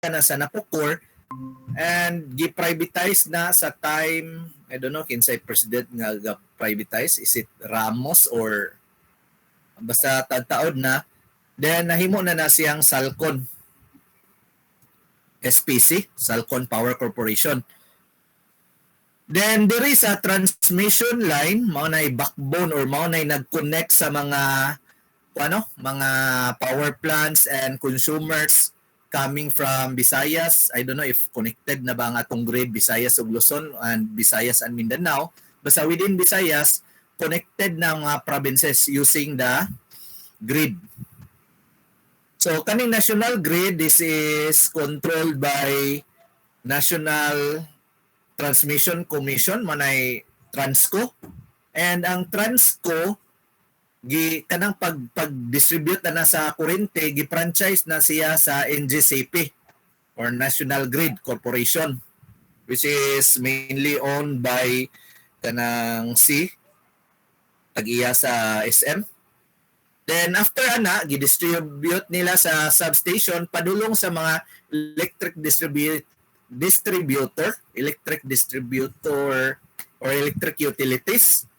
na sa napukor and gi-privatize na sa time, I don't know kinsay president nga privatize, is it Ramos or basta tagtaod na, then nahimo na siyang Salcon SPC, Salcon Power Corporation. Then there is a transmission line, mao na backbone or mao na nag-connect sa mga mga power plants and consumers coming from Visayas. I don't know if connected na ba ang atong grid Visayas ug Luzon and Visayas and Mindanao. Basta within Visayas, connected na mga provinces using the grid. So kaning national grid, this is controlled by National Transmission Commission, manay Transco. And ang Transco, kanang pag-distribute na sa kuryente, gi-franchise na siya sa NGCP or National Grid Corporation, which is mainly owned by kanang tag-iya sa SM. Then after gi-distribute nila sa substation padulong sa mga electric distributor or electric utilities.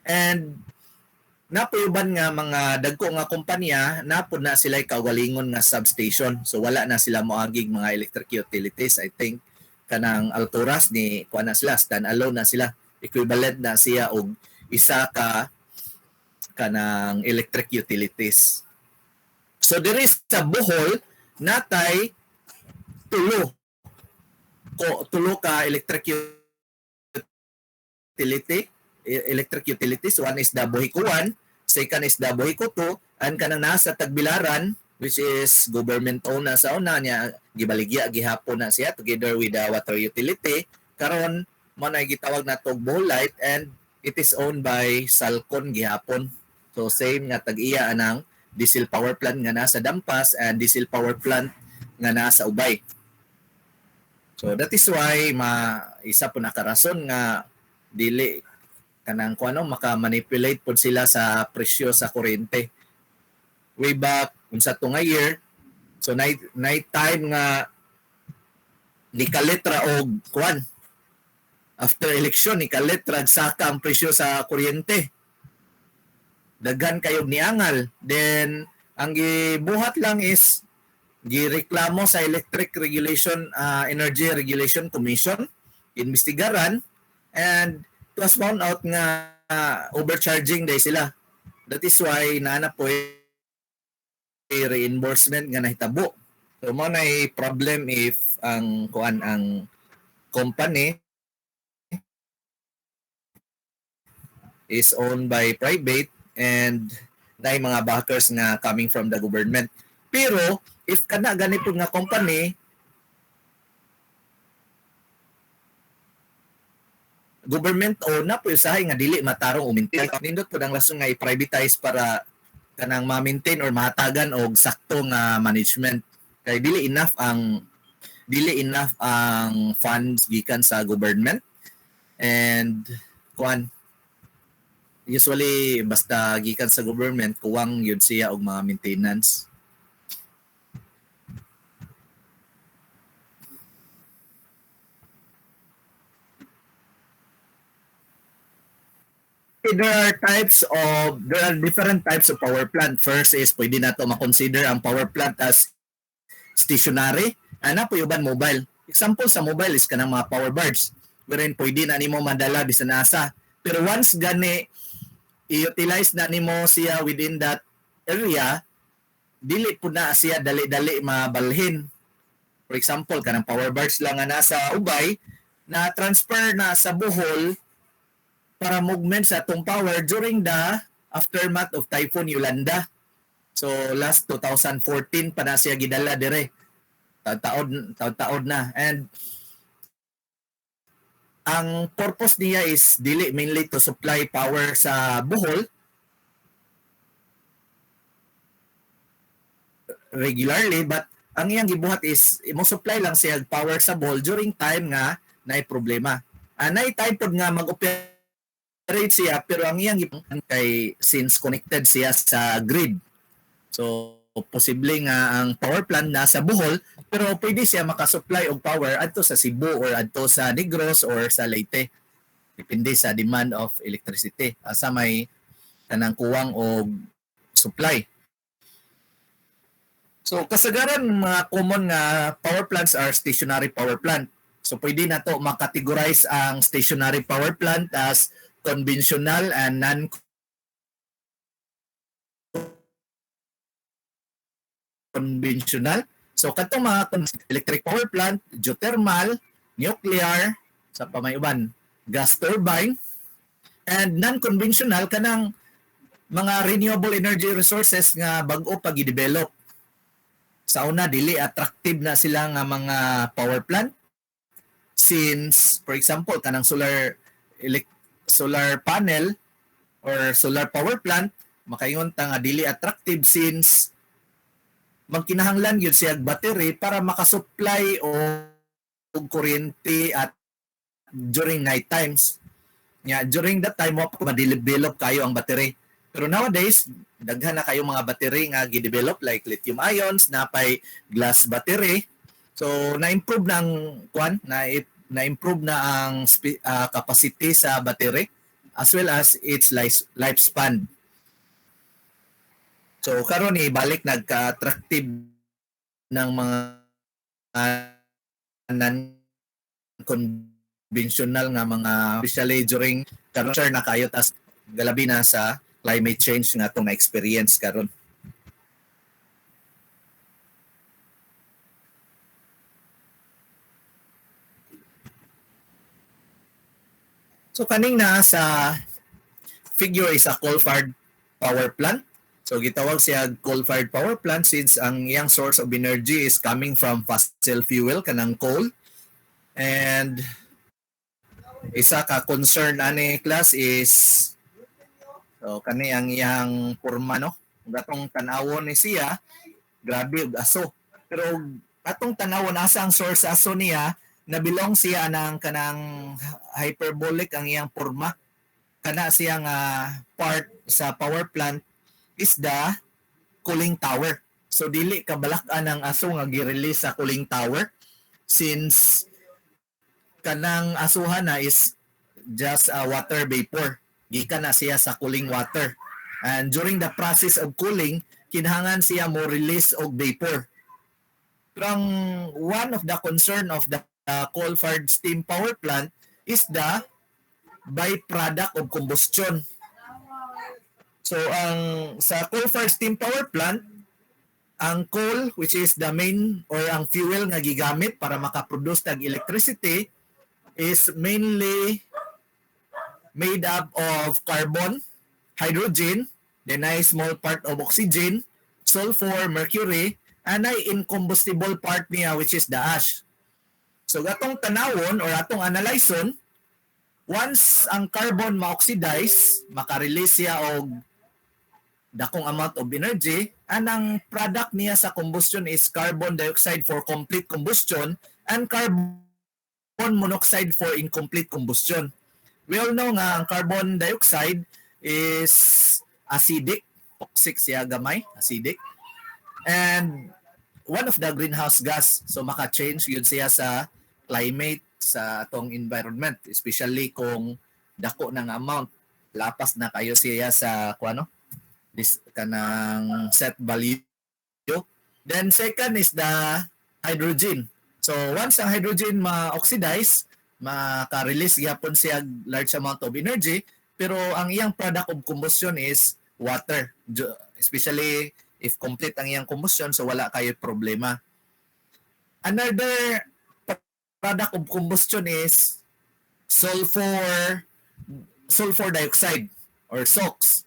And napuyuban nga mga dagko nga kumpanya, napod na sila kaugalingon nga substation. So wala na sila moagig mga electric utilities. I think kanang Alturas ni kuan na sila, stand alone na sila. Equivalent na siya og isa ka kanang electric utilities. So there is sa Bohol natay tulo ka electric utilities. One is the Bohico 1, second is the Bohico 2, and kanang nasa Tagbilaran, which is government owned na sa una niya, gibaligya gihapon na siya together with the water utility. Karon mo na gitawag na tog Bohol Light, and it is owned by Salcon gihapon. So same nga tag-iya anang diesel power plant nga nasa Dampas and diesel power plant nga nasa Ubay. So that is why isa po nakarason nga dili kanang maka-manipulate po sila sa presyo sa kuryente. Way back unsa to nga year, so night time nga nikalitra og after election nikalitra saka ang presyo sa kuryente. Daghan kayo niangal. Then ang gibuhat lang is gireklamo sa Energy Regulation Commission, investigaran, and it was found out nga overcharging day sila. That is why naana po reimbursement nga nahitabo. So mo na problem if ang company is owned by private and na mga backers nga coming from the government. Pero if kana ganito nga company, government owned na po usahay nga dili matarong umintin. Nindot po ang lason nga i-privatize para kanang ma-maintain or mahatagan og sakto nga management. Kay dili enough ang funds gikan sa government. And usually basta gikan sa government kuwang yun siya og mga maintenance. There are different types of power plant. First is pwede na to ma-consider ang power plant as stationary, ana po uban mobile. Example sa mobile is kanang mga power birds, wherein pwede na nimo madala bisan asa. Pero once gani i-utilize na nimo siya within that area, dili po na siya dali-dali mabalhin. For example, kanang power birds lang nga nasa Ubay, na transfer na sa Bohol para movement sa atong power during the aftermath of Typhoon Yolanda. So last 2014 pa na siya gidala dire. Taon na. And ang purpose niya is dili mainly to supply power sa Bohol regularly, but ang iyang gibuhat is mo supply lang siya power sa Bohol during time nga naay problema. Naay time pod nga mag-operate siya, pero ang iyang kay since connected siya sa grid. So posible nga ang power plant nasa Bohol pero pwede siya makasupply og power adto sa Cebu or adto sa Negros or sa Leyte. Depende sa demand of electricity. Asa may kanang kuwang og supply. So kasagaran mga common nga power plants are stationary power plant. So pwede na to makategorize ang stationary power plant as conventional and non-conventional. So katong mga electric power plant, geothermal, nuclear, sa pamayuban, gas turbine, and non-conventional kanang mga renewable energy resources nga bag-o pag i-develop. Sa una, dili attractive na sila nga mga power plant since, for example, kanang solar panel or solar power plant, makaingon ta nga dili attractive since magkinahanglan yun siya battery para makasupply o kuryente at during night times. During that time, ma-develop kayo ang battery. Pero nowadays, daghan na kayo mga battery nga gi-develop like lithium ions, napay glass battery. So na-improve ng na-improve na ang capacity sa battery as well as its lifespan. So karon ibalik nagka-attractive ng mga non-conventional nga mga especially during karon na kayo tas galabi na sa climate change nga itong na-experience karon. So kaning na sa figure is a coal-fired power plant. So gitawag siya coal-fired power plant since ang iyang source of energy is coming from fossil fuel kanang coal. And isa ka concern ani class is so kani ang iyang porma no. Gatong tan-awon ni siya grabe og aso. Pero atong tan-awon asa ang source aso niya nabilong siya ng kanang hyperbolic ang iyang porma. Kana siya nga part sa power plant is the cooling tower. So dili kabalak-an ang aso nga gi-release sa cooling tower since kanang asuhan na is just a water vapor. Gikan na siya sa cooling water. And during the process of cooling, kinahanglan siya mo release og vapor. Pero one of the concern of the coal-fired steam power plant is the byproduct of combustion. So ang sa coal-fired steam power plant, ang coal which is the main or ang fuel nga gigamit para makaproduce tag electricity is mainly made up of carbon, hydrogen, then a small part of oxygen, sulfur, mercury, and ay incombustible part niya which is the ash. So atong tanawon or atong analyson, once ang carbon ma-oxidize, maka-release siya og dakong amount of energy, and ang product niya sa combustion is carbon dioxide for complete combustion and carbon monoxide for incomplete combustion. We all know nga ang carbon dioxide is acidic, toxic siya gamay, acidic. And one of the greenhouse gas, so maka-change yun siya sa climate, sa atong environment, especially kung dako ng amount, lapas na kayo siya sa kuano, this kanang set value. Then second is the hydrogen. So once ang hydrogen ma-oxidize, maka-release gyapon siya large amount of energy, pero ang iyang product of combustion is water. Especially if complete ang iyang combustion, so wala kayo problema. Another product of combustion is sulfur dioxide or SOx.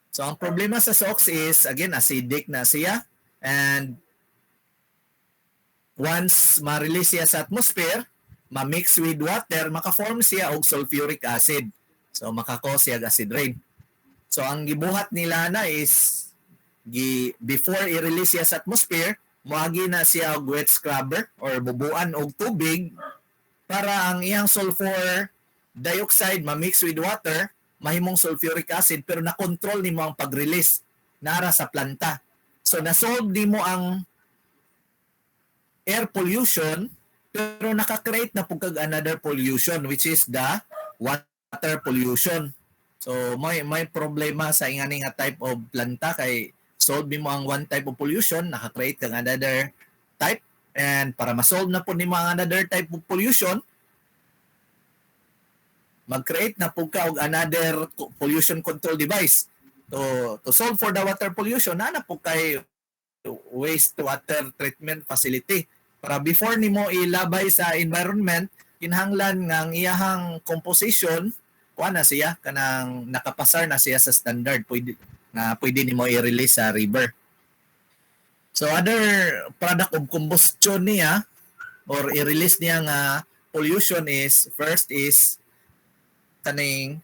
So ang problema sa SOx is again acidic na siya, and once ma-release siya sa atmosphere, ma-mix with water, maka-form siya og sulfuric acid. So maka-cause siya acid rain. So ang gibuhat nila na is before i-release siya sa atmosphere, moagi na siya og wet scrubber or bubuan og tubig para ang iyang sulfur dioxide ma-mix with water, mahimong sulfuric acid, pero na-control nimo ang pag-release nara sa planta. So na-solve di mo ang air pollution, pero naka-create na pugkag another pollution, which is the water pollution. So may problema sa ingani nga type of planta kay solve mo ang one type of pollution, naka-create kang another type, and para ma-solve na po ni mga another type of pollution, mag-create na po ka og another pollution control device to solve for the water pollution. Na po kay wastewater treatment facility para before nimo ilabay sa environment, kinahanglan nga ang iyahang composition kuha na siya kanang nakapasar na siya sa standard, pwede nimo i-release sa river. So other product of combustion niya or i-release niya nga pollution is, first is kaning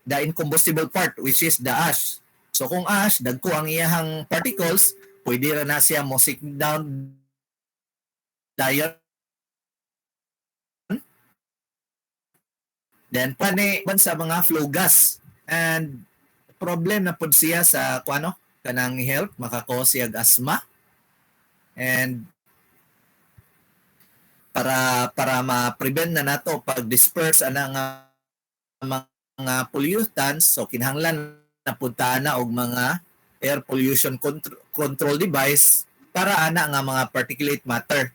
the incombustible part, which is the ash. So kung ash, dagko ang iyahang particles, pwede ra na siya mo sink down dayon. Then pani sa mga flow gas, and problem na pud siya sa kuano kanang health, makakause siya asthma. And para ma-prevent na nato pag disperse ana nga mga pollutants, so kinahanglan na punta na og mga air pollution control device para ana nga mga particulate matter.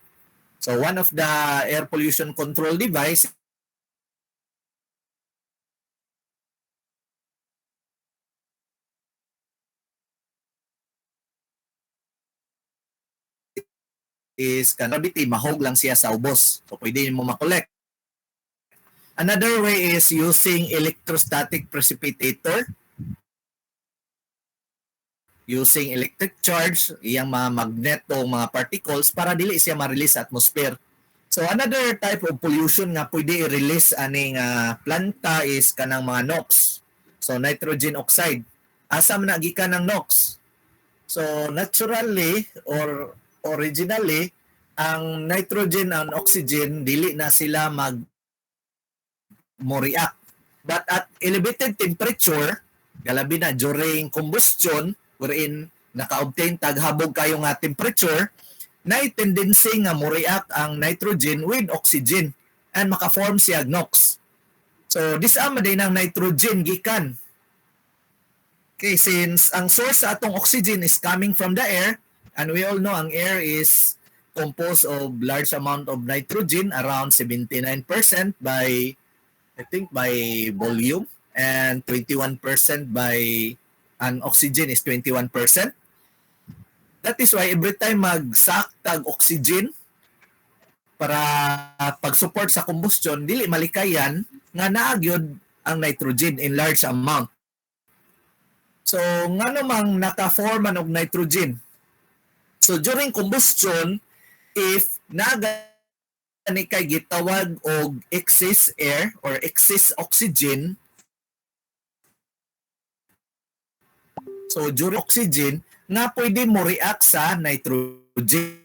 So one of the air pollution control device is gravity, mahog lang siya sa ubos. So pwede mo ma-collect. Another way is using electrostatic precipitator. Using electric charge, iyang mga magnet o mga particles para dili siya ma-release sa atmosphere. So another type of pollution nga pwede i-release aning planta is kanang mga NOx. So nitrogen oxide. Asa man nagikan ng NOx? So naturally or originally, ang nitrogen and oxygen dili na sila mo-react. But at elevated temperature, galabi na during combustion, wherein naka-obtain taghabog kayo nga temperature, na tendency nga mo-react ang nitrogen with oxygen and maka-form siya NOx. So this ama din ang nitrogen gikan. Okay, since ang source sa atong oxygen is coming from the air, and we all know ang air is composed of large amount of nitrogen, around 79% by, I think, by volume, and 21% by, and oxygen is 21%. That is why every time mag-suck tag oxygen para pag-support sa combustion, dili malikayan nga naagyod ang nitrogen in large amount. So, nga namang naka-forman og nitrogen. So during combustion, if nagani kay gitawag og excess air or excess oxygen, so during oxygen nga pwede mo react sa nitrogen.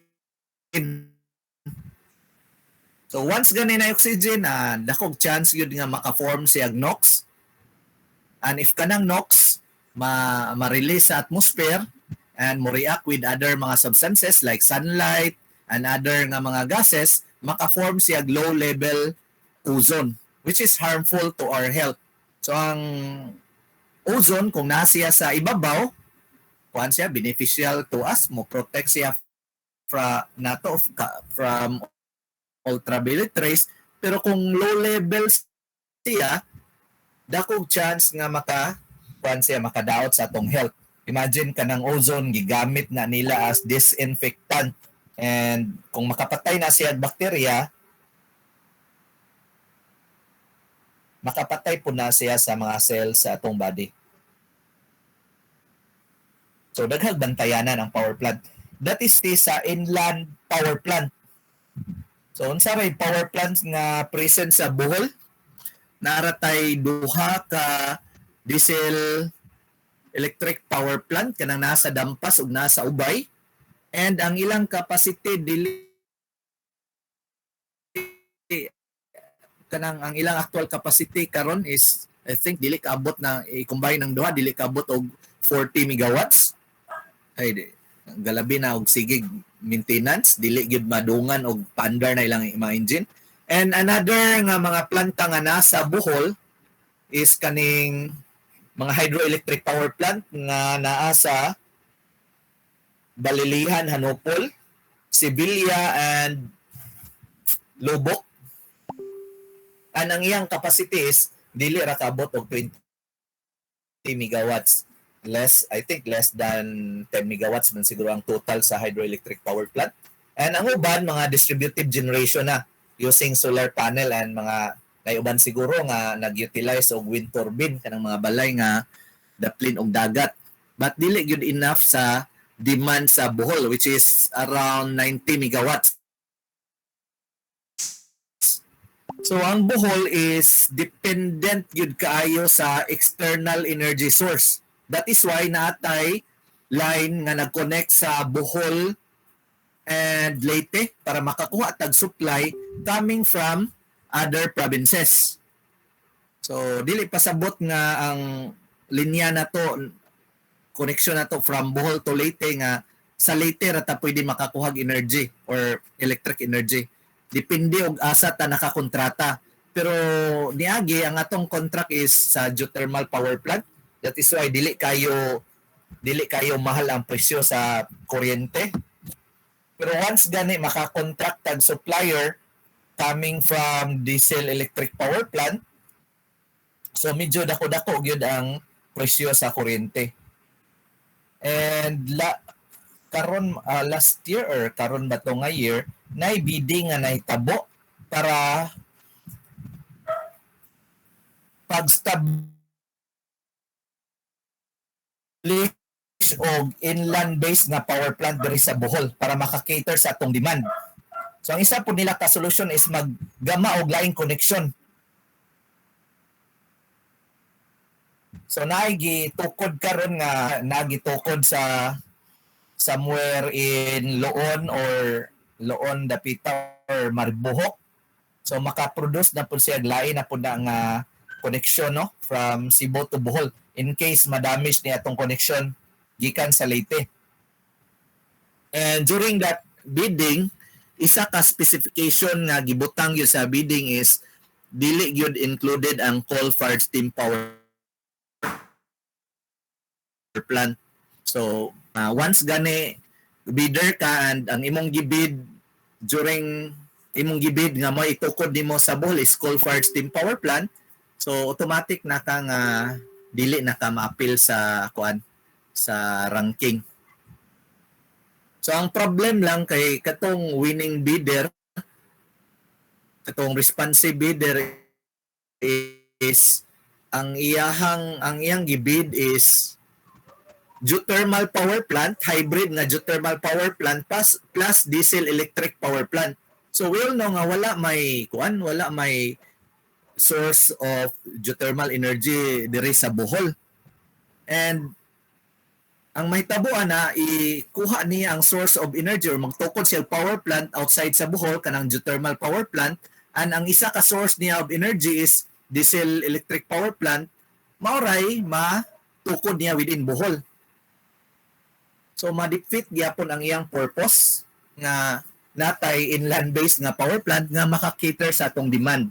So once gani na oxygen, dakog chance yun nga maka-form siya NOx. And if kanang NOx ma-release sa atmosphere, and mo react with other mga substances like sunlight and other nga mga gases, maka-form siya low level ozone, which is harmful to our health. So ang ozone, kung nasiya sa ibabaw, kuan siya beneficial to us, mo protect siya from ultraviolet rays. Pero kung low level siya, dakog chance nga makadaot sa atong health. Imagine ka ng ozone, gigamit na nila as disinfectant. And kung makapatay na siya bakterya, makapatay po na siya sa mga cells sa atong body. So, daghang bantayanan ang power plant. That is sa inland power plant. So, unsa may power plants nga present sa Bohol? Naratay duha ka diesel electric power plant kanang nasa Dampas ug nasa Ubay, and ang ilang capacity ang ilang actual capacity karon is, I think, dili kaabot na i-combine ng duha, dili kaabot og 40 megawatts. ay galabi na og sigig maintenance, dili gyud madungan og paandar na ilang mga engine. And another nga mga planta nga nasa Bohol is kaning mga hydroelectric power plant nga naa sa Balilihan, Hanopol, Sibilya, and Lubok. Ang iyang capacity is dili ra kaabot og 20 megawatts. I think less than 10 megawatts man siguro ang total sa hydroelectric power plant. And ang uban, mga distributed generation na using solar panel and mga uban siguro nga nag-utilize og wind turbine kanang mga balay nga daplin og dagat. But dili gyud enough sa demand sa Bohol, which is around 90 megawatts. So ang Bohol is dependent gyud kaayo sa external energy source. That is why natay line nga nag-connect sa Bohol and Leyte para makakuha tag supply coming from other provinces. So dili pasabot nga ang linya na to, connection na to from Bohol to Leyte nga sa Leyte ra ta pwede makakuha energy or electric energy. Depende og asa ta nakakontrata. Pero niagi ang atong contract is sa geothermal power plant. That is why dili kayo mahal ang presyo sa kuryente. Pero once gani makakontract tag supplier coming from diesel electric power plant, so medyo dako-dako gyud ang presyo sa kuryente. And karon last year or karon ba to nga year, nay bidding nga nahitabo para pag-establish o inland-based na power plant diri sa Bohol para maka-cater sa atong demand. So ang isa po nila ka solution is maggama og laing connection. So nagitukod karon nga nagitukod sa somewhere in Loon Dapita or Marbohok. So maka-produce na po siya lain na po na nga connection no from Cebu to Bohol in case ma-damage ni atong connection gikan sa Leyte. And during that bidding, isa ka specification nga gibutang yun sa bidding is dili gyud included ang coal-fired steam power plant. So once gani bidder ka and ang imong gibid during imong gibid nga mo itukod nimo sa Bohol is coal-fired steam power plant, so automatic na ka nga dili na ka ma-appeal sa sa ranking. So ang problem lang kay katong winning bidder, katong responsive bidder is ang iyang gibid is geothermal power plant, hybrid na geothermal power plant plus diesel electric power plant. So we all know nga wala may source of geothermal energy diri sa Bohol. And ang mahitabuan na ikuha niya ang source of energy or magtukod siya power plant outside sa Bohol kanang geothermal power plant, and ang isa ka source niya of energy is diesel electric power plant, mauray matukod niya within Bohol. So ma-defeat gyapon ang iyang purpose nga natay inland-based nga power plant nga maka-cater sa atong demand.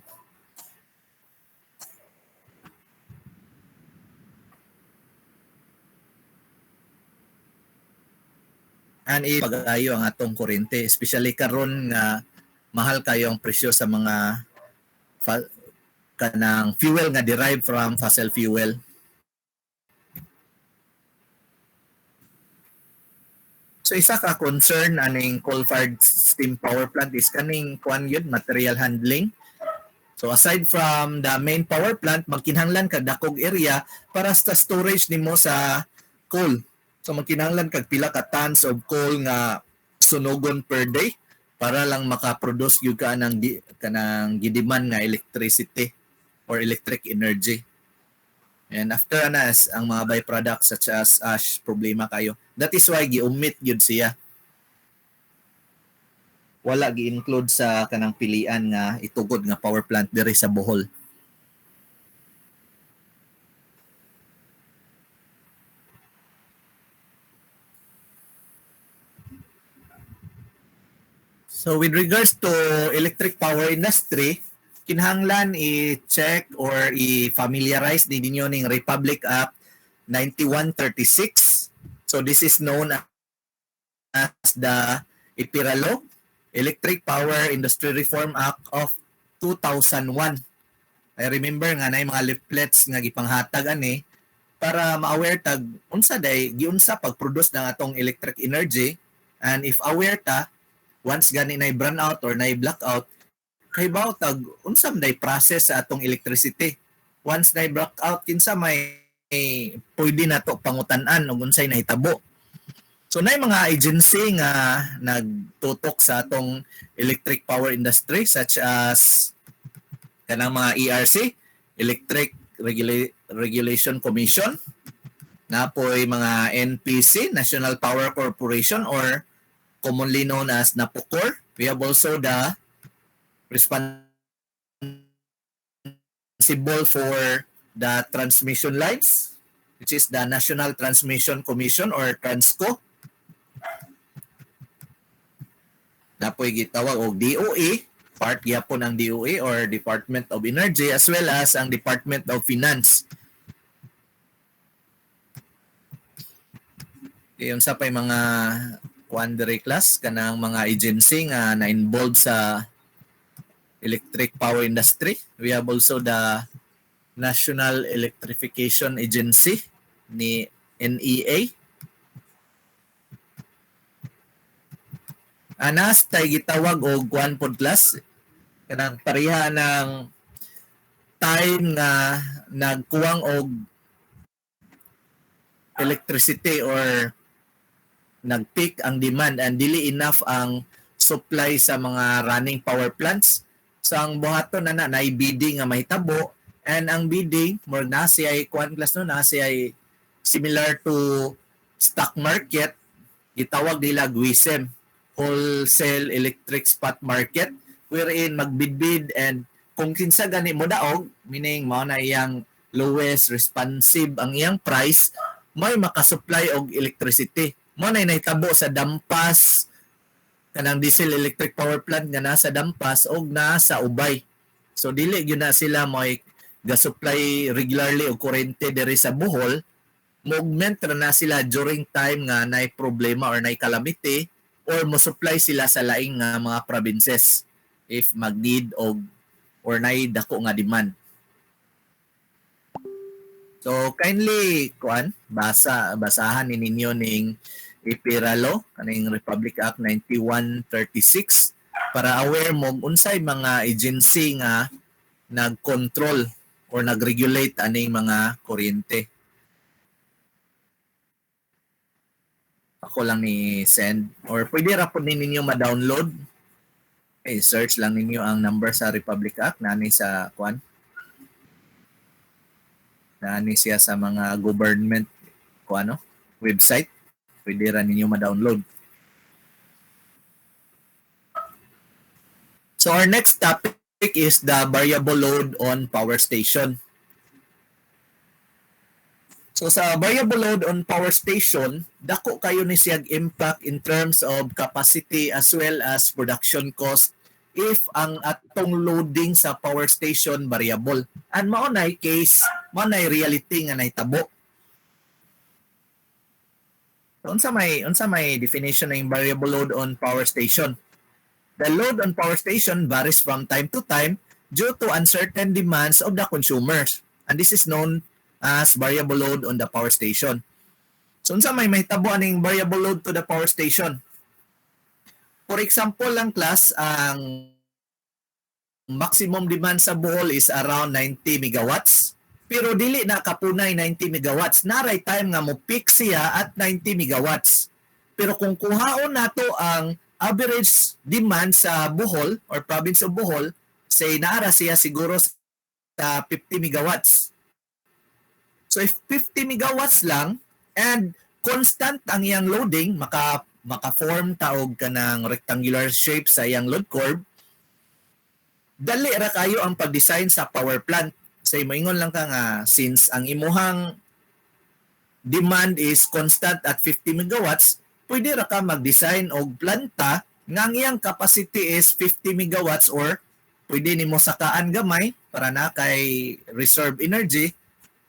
And pag-ayo ang atong kuryente, especially karon nga mahal kayo ang presyo sa mga kanang fuel nga derived from fossil fuel. So isa ka concern aning coal-fired steam power plant is kaning material handling. So aside from the main power plant, magkinahanglan kag dakog area para sa storage nimo sa coal. So magkinahanglan kag pila ka tons of coal nga sunogon per day para lang maka-produce gyud ka kanang gidemand nga electricity or electric energy. And after anas ang mga byproducts such as ash problema kayo. That is why gi-omit gyud siya. Wala gi-include sa kanang pilian nga itugod nga power plant diri sa Bohol. So with regards to electric power industry, kinahanglan i-check or i-familiarize din ninyo ning Republic Act 9136. So this is known as the IPIRA Law, Electric Power Industry Reform Act of 2001. I remember nga na yung mga leaflets nga gipanghatag ani para ma-aware tag unsa day giunsa pag-produce ng atong electric energy, and if aware ta once gani na brownout or na blackout kay baw tag unsa day process sa atong electricity. Once na blackout kinsa may pwede na to pangutan-an ug unsay nahitabo. So na mga agency nga nagtutok sa atong electric power industry such as kanang mga ERC, Electric Regulation Commission, napoy mga NPC, National Power Corporation, or commonly known as NAPOCOR. We have also the responsible for the transmission lines, which is the National Transmission Commission or TRANSCO. Napoy gitawag og DOE, part gyapon ang DOE or Department of Energy, as well as ang Department of Finance. Yung sa pay mga quandary class kanang mga agency nga na-involved sa electric power industry. We have also the National Electrification Agency ni NEA. Anas tay gitawag og kuan pod class kanang pareha ng time nga nagkuwang og electricity or nag-peak ang demand and dili enough ang supply sa mga running power plants. So ang buhaton na bidding nga mahitabo, and ang bidding more na siya ay kuan class no na siya ay similar to stock market, gitawag nila GWISM, Wholesale Electric Spot Market, wherein magbidbid and kung kinsa gani mo daog, meaning mao na iyang lowest responsive ang iyang price, may makasupply og electricity. Mao na nahitabo sa Dampas kanang diesel electric power plant nga nasa Dampas og nasa Ubay. So dili gyud na sila may ga-supply regularly og kuryente diri sa Bohol. Movement na sila during time nga naay problema or naay calamity, or mo supply sila sa laing nga mga provinces if mag-need or naay dako nga demand. So kindly basahan ninyo ning IPIRA Law kaning Republic Act 9136 para aware mo unsay mga agency nga nag-control or nag-regulate aning mga kuryente. Ako lang ni send or pwede ra pud ninyo ma-download. Search lang ninyo ang number sa Republic Act nani sa kuan. Nani siya sa mga government kuano website. Pwede ra ninyo ma-download. So our next topic is the variable load on power station. So sa variable load on power station, dako kayo ni siyang impact in terms of capacity as well as production cost if ang atong loading sa power station variable. And mao nay case, mao nay reality nga nahitabo. So, unsa may definition ng variable load on power station? The load on power station varies from time to time due to uncertain demands of the consumers. And this is known as variable load on the power station. So, unsa may mahitabo aning variable load to the power station? For example lang class, ang maximum demand sa Bohol is around 90 megawatts. Pero dili na kapunay 90 megawatts. Naray time nga mo peak siya at 90 megawatts. Pero kung kuhaon nato ang average demand sa Bohol or province of Bohol, say naara siya siguro sa 50 megawatts. So if 50 megawatts lang and constant ang iyang loading, maka-form taog ka ng rectangular shape sa iyang load curve, dali ra kayo ang pag-design sa power plant. Say moingon lang ka nga since ang imuhang demand is constant at 50 megawatts, pwede ra ka mag-design og planta nga ang iyang capacity is 50 megawatts or pwede nimo sakaan gamay para na kay reserve energy,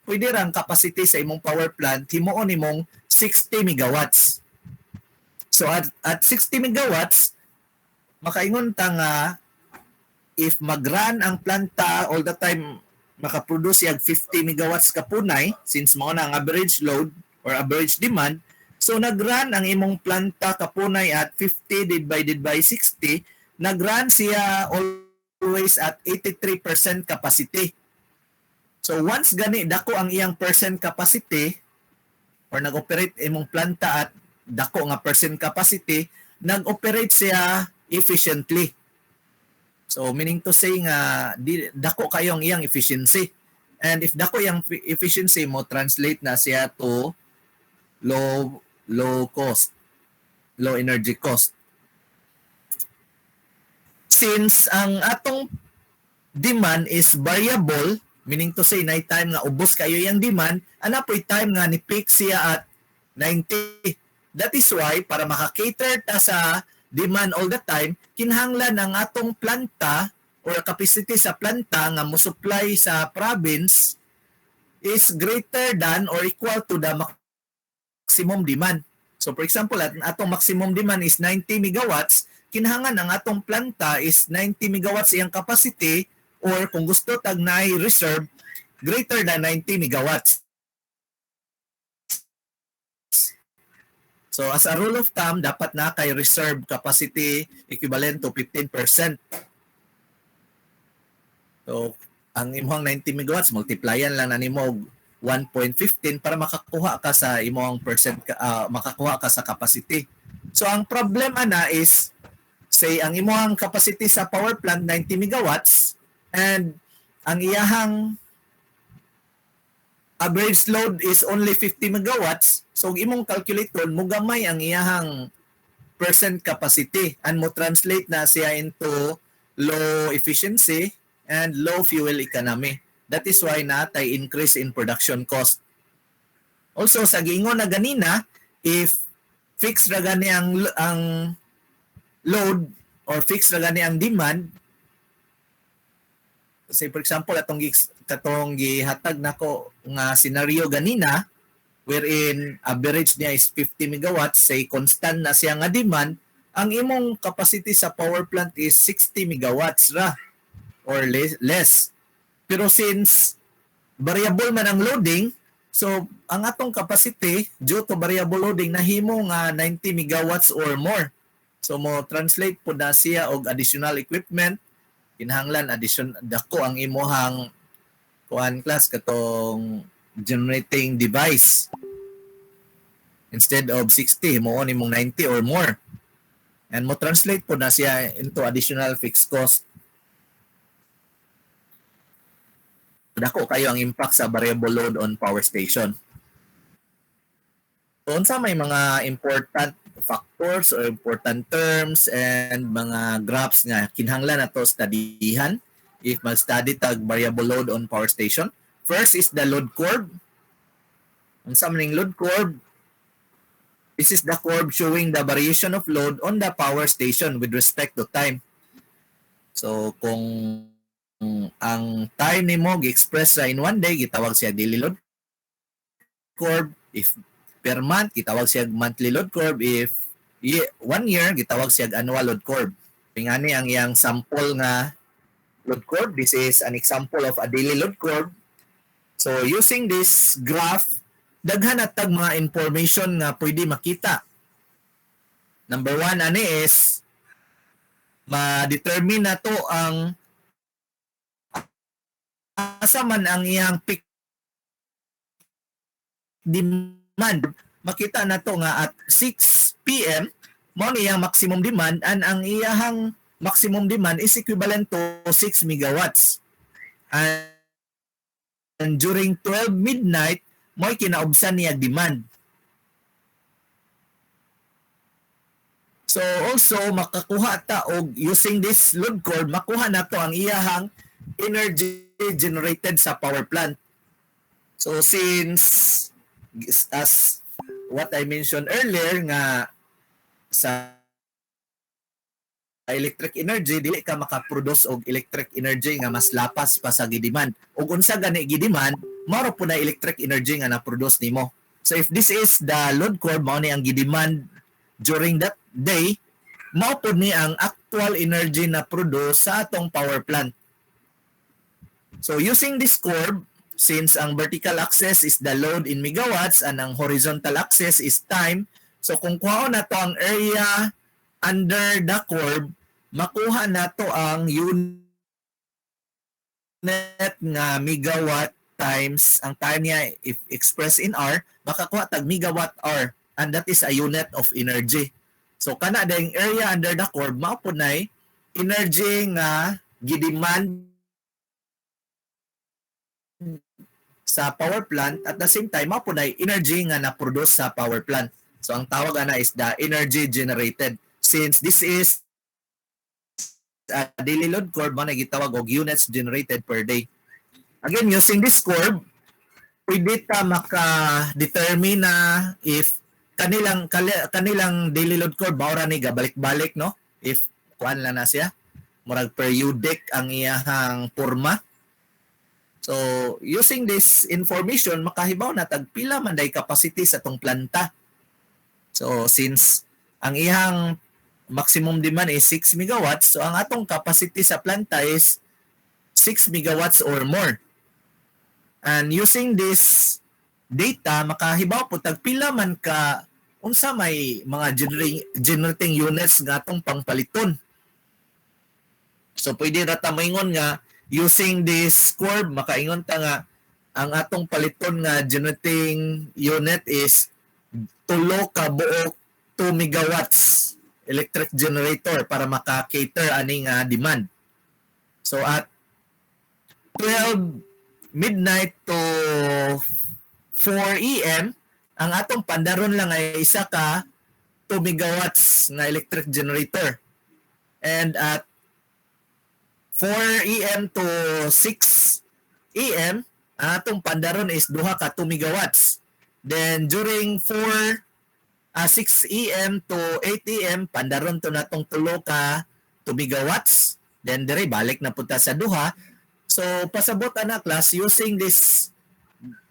pwede rang capacity sa imong power plant himuon nimong 60 megawatts. So at 60 megawatts, makaingon ta nga if mag-run ang planta all the time makaproduce yag 50 megawatts kapunay since mao na ang average load or average demand. So nag-run ang imong planta kapunay at 50 divided by 60, nag-run siya always at 83% capacity. So once gani dako ang iyang percent capacity or nag-operate imong planta at dako nga percent capacity, nag-operate siya efficiently. So meaning to say nga dako kayo ang iyang efficiency. And if dako yung efficiency mo, translate na siya to low cost, low energy cost. Since ang atong demand is variable, meaning to say na time nga ubos kayo yung demand, ana po time nga ni peak siya at 90. That is why para maka-cater ta sa demand all the time, kinahanglan ang atong planta or capacity sa planta nga mo-supply sa province is greater than or equal to the maximum demand. So for example, atong maximum demand is 90 megawatts, kinahanglan ang atong planta is 90 megawatts iyang capacity or kung gusto tag naay reserve, greater than 90 megawatts. So as a rule of thumb, dapat na kay reserve capacity equivalent to 15%. So ang imong 90 megawatts, multiplyan lang na nimo 1.15 para makakuha ka sa imong makakuha ka sa capacity. So ang problema na is, say ang imong capacity sa power plant 90 megawatts and ang iyahang average load is only 50 megawatts. So imong calculator mo gamay ang iyahang percent capacity and mo translate na siya into low efficiency and low fuel economy. That is why natay increase in production cost. Also sa giingon na ganina, if fixed ra gani ang load or fixed ra gani ang demand, say for example katong gihatag nako nga scenario ganina wherein average niya is 50 megawatts, say constant na siya nga demand, ang imong capacity sa power plant is 60 megawatts ra or less. Pero since variable man ang loading, so ang atong capacity due to variable loading nahimo nga 90 megawatts or more. So mo translate po na siya og additional equipment, kinahanglan dako ang imuhang class katong generating device. Instead of 60, mo on imong 90 or more. And mo translate po na siya into additional fixed cost. Dako kayo ang impact sa variable load on power station. So, unsa may mga important factors or important terms and mga graphs nga kinahanglan nato studyhan if mag-study tag variable load on power station. First is the load curve. Unsa man load curve? This is the curve showing the variation of load on the power station with respect to time. So kung ang time nimo gi-express sa in one day, gitawag siya daily load curve. If per month, gitawag siya monthly load curve. If 1 year, gitawag siya annual load curve. Pingani ang iyang sample nga load curve. This is an example of a daily load curve. So using this graph, daghan at tag mga information nga pwede makita. Number 1 ani is ma-determine na to ang asa man ang iyang peak demand. Makita na to nga at 6 p.m. mo niyang maximum demand and ang iyahang maximum demand is equivalent to 6 megawatts. And during 12 midnight, mo'y kinaubsan niya demand. So also makakuha ta og using this load curve, makuha na to ang iyahang energy generated sa power plant. So since as what I mentioned earlier nga sa electric energy, dili ka makaproduce og electric energy nga mas lapas pa sa gidemand. Ug unsa gani gidemand, mao po na electric energy nga na-produce nimo. So if this is the load curve, mao ni ang gidemand during that day, mao po ni ang actual energy na produce sa atong power plant. So using this curve, since ang vertical axis is the load in megawatts and ang horizontal axis is time, so kung kuhaon na to ang area under the curve, makuha na to ang unit nga megawatt times ang time niya if expressed in hour, makakuha tag megawatt hour, and that is a unit of energy. So kana ding area under the curve, mao po nay energy nga gidemand sa power plant, at the same time mao po nay energy nga na-produce sa power plant. So ang tawag ana is the energy generated. Since this is a daily load curve, man gitawag og units generated per day. Again, using this curve, pwede ta maka-determine na if kanilang daily load curve maura ni gabalik-balik, no? If kuan lang na siya, murag periodic ang iyang porma. So, using this information, makahibaw na tagpila man day capacity sa tong planta. So, since ang iyang maximum demand is 6 megawatts, so ang atong capacity sa planta is 6 megawatts or more. And using this data, makahibaw po tagpila man ka unsa may mga generating units nga atong pangpaliton. So pwede ra ta maingon nga using this curve, makaingon ta nga ang atong paliton nga generating unit is tulo ka buok 2 megawatts electric generator para maka-cater aning demand. So at 12 midnight to 4 AM, ang atong pandaron lang ay isa ka 2 megawatts na electric generator. And at 4 AM to 6 AM, ang atong pandaron is duha ka 2 megawatts. Then during 6 AM to 8 AM, pandaron to natong tulo ka 2 megawatts. Then dire balik na punta sa duha. So pasabot ana class, using this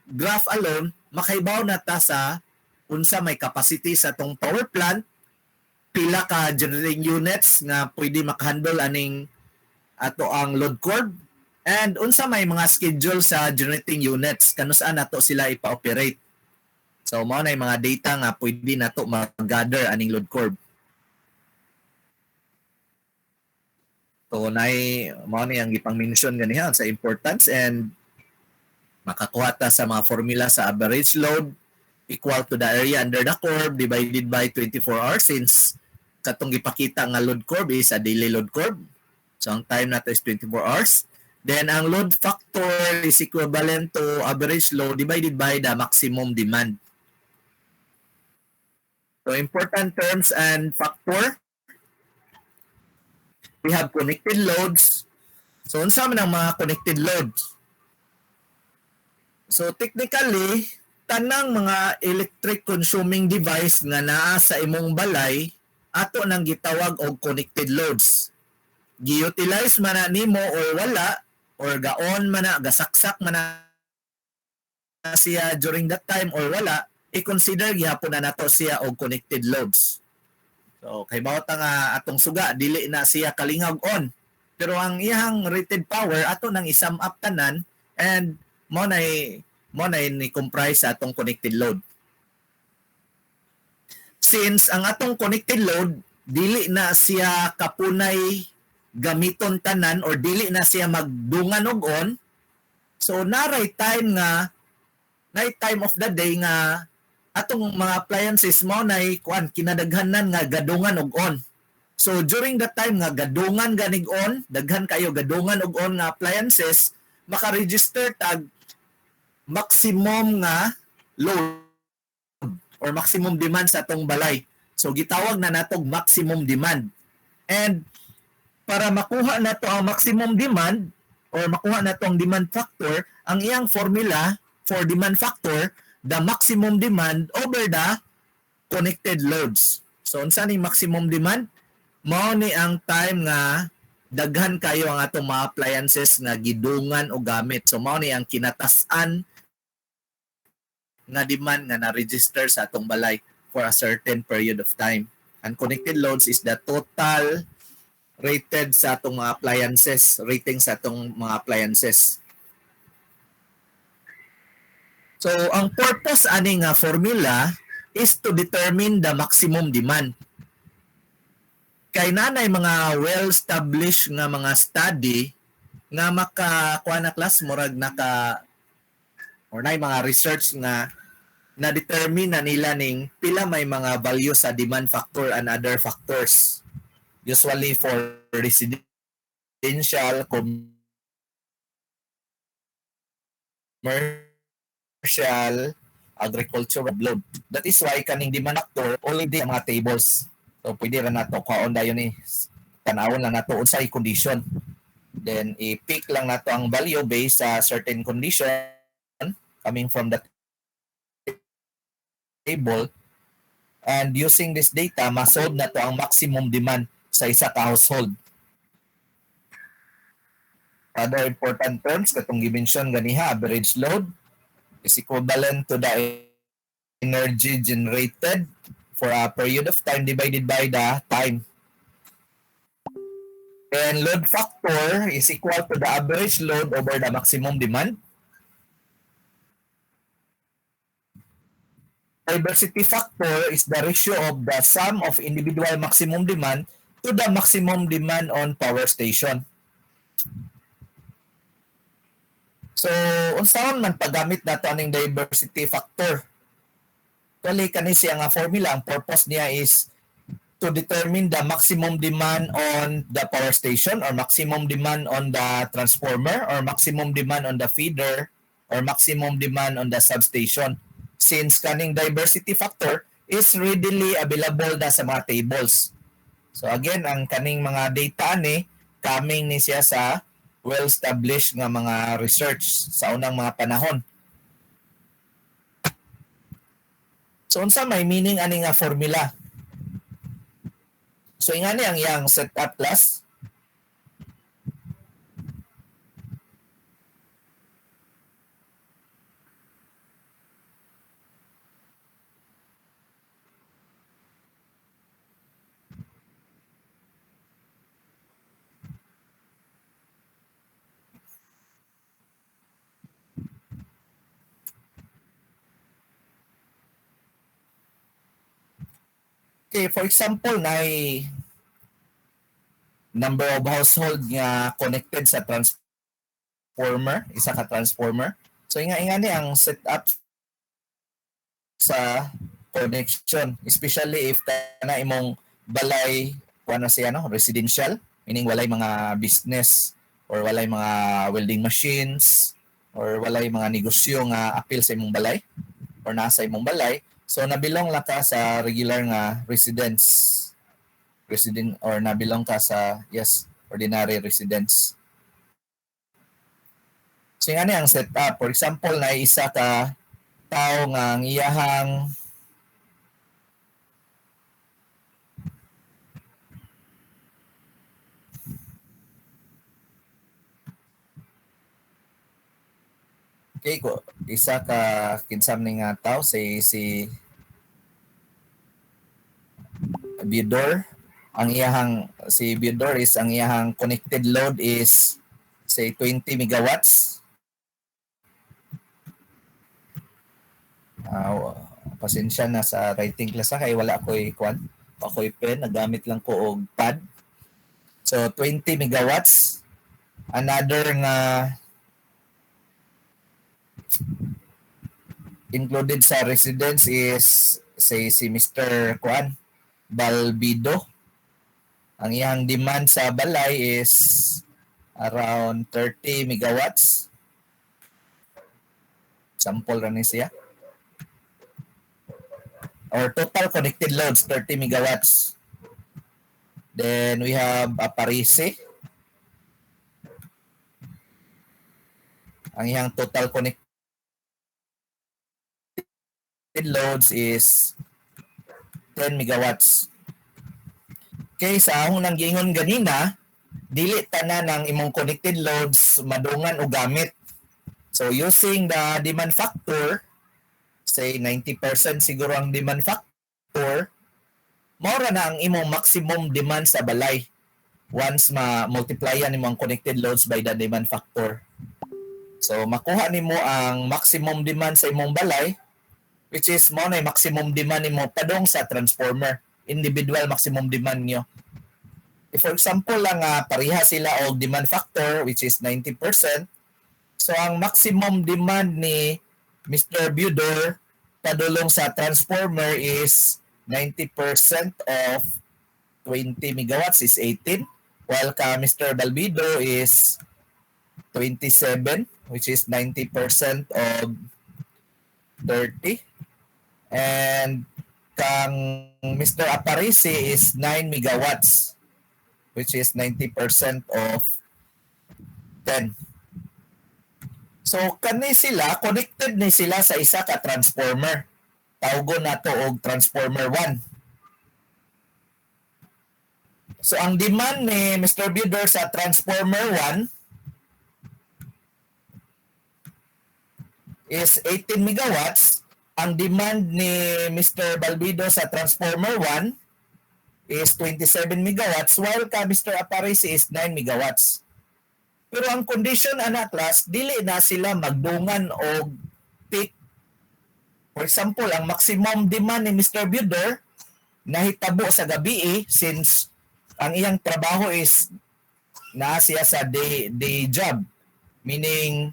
graph alone, makaibaw na ta sa unsa may capacity sa tong power plant, pila ka generating units nga pwede makahandle aning ato ang load curve, and unsa may mga schedule sa generating units kanus-an nato sila ipa-operate. So mao na yung mga data nga pwede nato mag-gather aning load curve. So mao na yung ipang-mention ganihan sa importance, and makakuha ta sa mga formula sa average load equal to the area under the curve divided by 24 hours, since katong gipakita nga load curve is a daily load curve. So ang time nato is 24 hours. Then ang load factor is equivalent to average load divided by the maximum demand. So important terms and factor. We have connected loads. So unsa man ang mga connected loads? So technically, tanang mga electric consuming device nga naa sa imong balay ato nang gitawag og connected loads. Gi-utilize man na nimo or wala, or gaon man na, gasaksak man na siya during that time or wala, i-consider gihapon na nato siya og connected loads. So kay bawat nga atong suga dili na siya kalingag on, pero ang iyang rated power ato nang isum up tanan, and mo na ni comprise sa atong connected load. Since ang atong connected load dili na siya kapunay gamiton tanan or dili na siya magdungan og on, so naray time of the day nga atong mga appliances mo na kinadaghanan nga gadungan og on. So during that time nga gadungan ganig on, daghan kayo gadungan og on nga appliances, maka-register tag maximum nga load or maximum demand sa atong balay. So gitawag na natog maximum demand. And para makuha nato ang maximum demand or makuha nato ang demand factor, ang iyang formula for demand factor, the maximum demand over the connected loads. So unsa ni maximum demand? mao ni ang time nga daghan kayo ang atong mga appliances nga gidungan o gamit. So mao ni ang kinatasan nga demand nga na-register sa atong balay for a certain period of time. Unconnected loads is the total rated sa atong mga appliances, rating sa atong mga appliances. So, ang purpose ani nga formula is to determine the maximum demand. Kay nanay mga well-established nga mga study nga makakuha na class murag naka or na mga research nga na-determine na nila ning pila may mga value sa demand factor and other factors. Usually for residential, commercial, agricultural load. That is why kaning demand factor only di mga tables. So pwede ra nato kaon dayon ni tanawon lang nato unsay condition. Then i-pick lang nato ang value based sa certain condition coming from the table, and using this data ma-solve nato ang maximum demand sa isa ka household. Other important terms katong gimension ganiha, average load is equivalent to the energy generated for a period of time divided by the time. And load factor is equal to the average load over the maximum demand. Diversity factor is the ratio of the sum of individual maximum demand to the maximum demand on power station. So, unsaon man paggamit nato aning diversity factor? Kali kani siya nga formula, ang purpose niya is to determine the maximum demand on the power station or maximum demand on the transformer or maximum demand on the feeder or maximum demand on the substation. Since kaning diversity factor is readily available na sa mga tables. So again, ang kaning mga data ni coming ni siya sa well-established nga mga research sa unang mga panahon. So unsa may meaning ani nga formula? So ingani ang iyang setup class. Okay, for example, na number of household nga connected sa transformer, isa ka transformer. So ingani ang setup sa connection, especially if na imong balay kuan na siya no, residential, meaning walay mga business or walay mga welding machines or walay mga negosyo nga apil sa imong balay or nasa imong balay. So nabilong lang ka sa regular nga resident or nabilong ka sa ordinary residence. So nga ang setup, for example, na isa ka tao nga ang iyahang okay ko isa ka kinsam ni nga tao si Bidor. Ang iyahang si Bidor is ang iyahang connected load is say 20 megawatts. Pasensya na sa writing class kay wala ako'y pen, nagamit lang ko og pad. So 20 megawatts. Another nga included sa residence is say si Mr. Balbido. Ang iyang demand sa balay is around 30 megawatts. Sample ra ni siya. Our total connected loads 30 megawatts. Then we have Aparise. Ang iyang total connected loads is 10 megawatts. Okay, sa akong nanggingon ganina, dili tanan ng imong connected loads madungan o gamit. So using the demand factor, say 90% siguro ang demand factor, maura na ang imong maximum demand sa balay once ma-multiplyan nimo ang connected loads by the demand factor. So makuha nimo ang maximum demand sa imong balay, which is mo na maximum demand nimo padong sa transformer, individual maximum demand nyo. If for example lang pareha sila og demand factor which is 90%, so ang maximum demand ni Mr. Budor padulong sa transformer is 90% of 20 megawatts is 18, while ka Mr. Balbido is 27, which is 90% of 30. And kang Mr. Aparisi is 9 megawatts, which is 90% of 10. So kani sila, connected ni sila sa isa ka transformer. Tawgon na to og transformer 1. So ang demand ni Mr. Budor sa transformer 1 is 18 megawatts. Ang demand ni Mr. Balbido sa transformer 1 is 27 megawatts, while ka Mr. Aparisi is 9 megawatts. Pero ang condition anak class, dili na sila magdungan og peak. For example, ang maximum demand ni Mr. Budor nahitabo sa gabi since ang iyang trabaho is na siya sa day job. Meaning,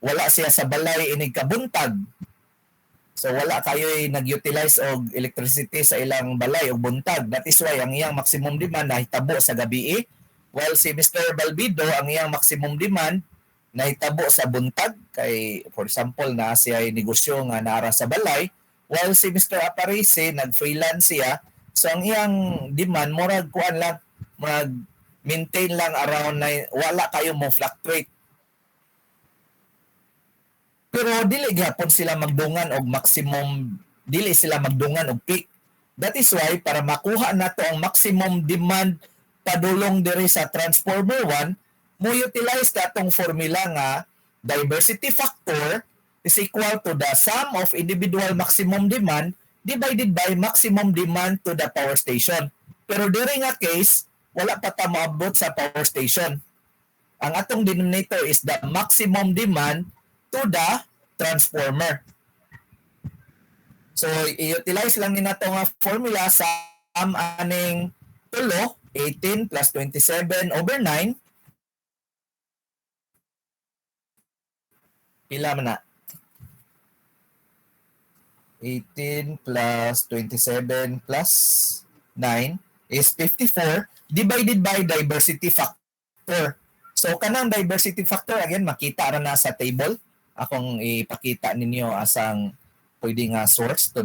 wala siya sa balay inig kabuntag. So wala kayo nag-utilize og electricity sa ilang balay o buntag. That is why ang iyang maximum demand nahitabo sa gabi. While si Mr. Balbido, ang iyang maximum demand nahitabo sa buntag. Kay, for example, na siya ay negosyo nga nara sa balay. While si Mr. Aparisi, nag-freelance siya. So ang iyang demand, murag kuan lang, murag maintain lang around na wala kayo mo fluctuate. Pero dili gyapon sila magdungan og maximum, dili sila magdungan og peak. That is why para makuha nato ang maximum demand padulong diri sa transformer 1, mo utilize katong formula nga diversity factor is equal to the sum of individual maximum demand divided by maximum demand to the power station. Pero diri nga case, wala pa ta moabot sa power station. Ang atong denominator is the maximum demand to the transformer. So, i-utilize lang ni nato nga formula sa aning tulo, 18 plus 27 over 9. Pila man na? 18 plus 27 plus 9 is 54 divided by diversity factor. So, kanang diversity factor, again, makita ra na sa table. Akong ipakita ninyo asang pwede nga source to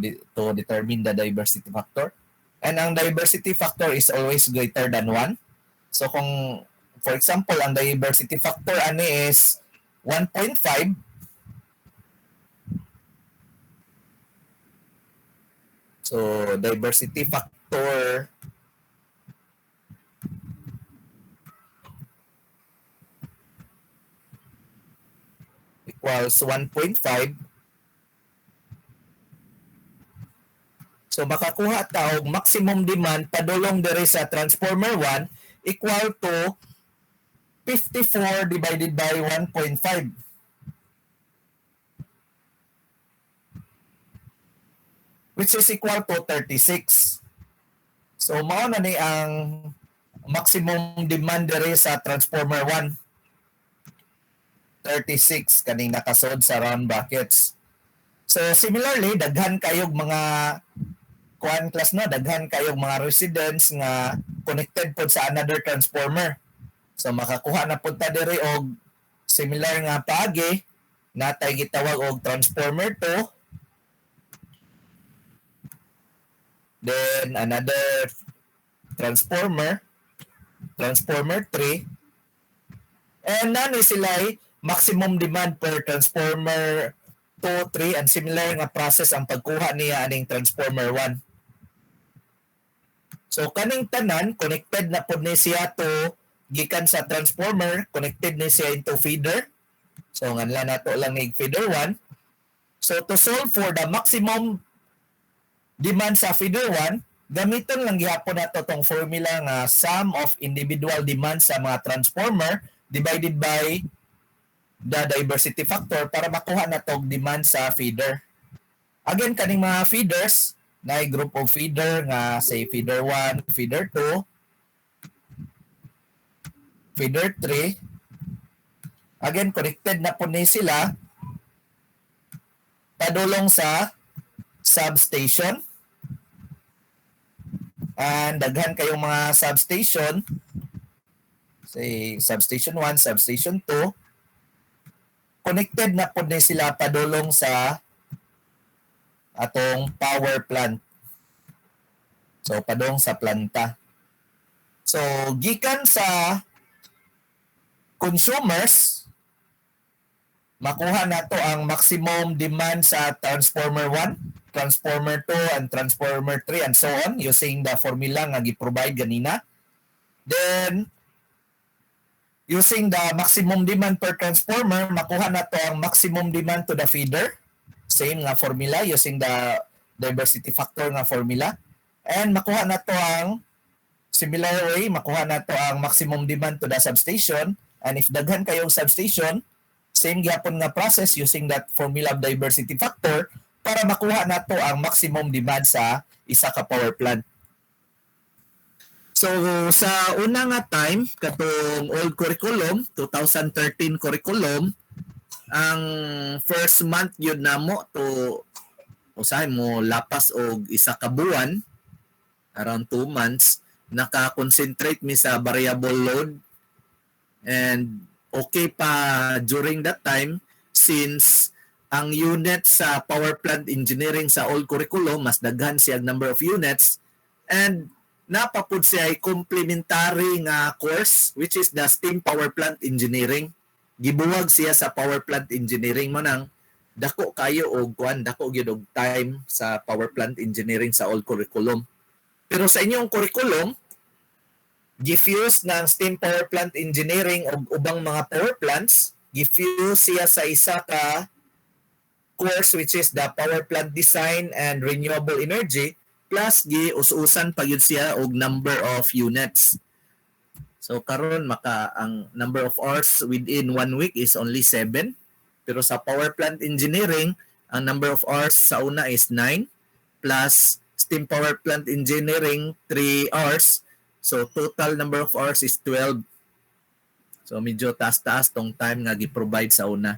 determine the diversity factor. And ang diversity factor is always greater than 1. So kung, for example, ang diversity factor ani is 1.5, so diversity factor equals 1.5. So makakuha ta og maximum demand padulong diri sa transformer 1 equal to 54 divided by 1.5. Which is equal to 36. So mao na ni ang maximum demand diri sa transformer 1. 36 kaning nakasod sa round brackets. So similarly, daghan kayog mga kuan class no, daghan kayong mga residents nga connected pod sa another transformer. So makakuha na pud ta diri og similar nga paagi natay gitawag og transformer 2. Then another transformer 3. And nani sila maximum demand per transformer 2, 3 and similar nga process ang pagkuha niya aning transformer 1. So So kaning tanan connected na pod ni siya to gikan sa transformer, connected ni siya into feeder. So nganla nato lang ni feeder 1. So to solve for the maximum demand sa feeder 1, gamiton lang gihapon nato tong formula nga sum of individual demand sa mga transformer divided by the diversity factor para makuha na tong demand sa feeder. Again, kaning mga feeders, na group of feeder nga say feeder 1, feeder 2, feeder 3. Again, connected na po ni sila padulong sa substation. And daghan kayong mga substation. Say substation 1, substation 2. Connected na po ni sila padulong sa atong power plant. So padung sa planta. So gikan sa consumers, makuha nato ang maximum demand sa transformer 1, transformer 2, and transformer 3 and so on using the formula nga gi-provide ganina. Then using the maximum demand per transformer, makuha nato ang maximum demand to the feeder. Same nga formula using the diversity factor nga formula. And makuha na to ang similar way, makuha na to ang maximum demand to the substation. And if daghan kayong substation, same gyapon nga process using that formula of diversity factor para makuha na to ang maximum demand sa isa ka power plant. So sa una nga time, katong old curriculum, 2013 curriculum, ang first month yun namo to usahay mo lapas og isa ka buwan, around 2 months, naka-concentrate mi sa variable load. And okay pa during that time since ang unit sa power plant engineering sa old curriculum mas daghan siya number of units, and napapud siya ay complementary nga course which is the steam power plant engineering. Gibuwag siya sa power plant engineering mo nang dako kayo og kuan, dako gyud og time sa power plant engineering sa old curriculum. Pero sa inyong curriculum, gifuse ng steam power plant engineering og ubang mga power plants, gifuse siya sa isa ka course which is the power plant design and renewable energy, plus gius-usan pa gyud siya og number of units. So karon maka ang number of hours within 1 week is only 7. Pero sa power plant engineering, ang number of hours sa una is 9 plus steam power plant engineering 3 hours. So total number of hours is 12. So medyo taas-taas tong time nga gi-provide sa una.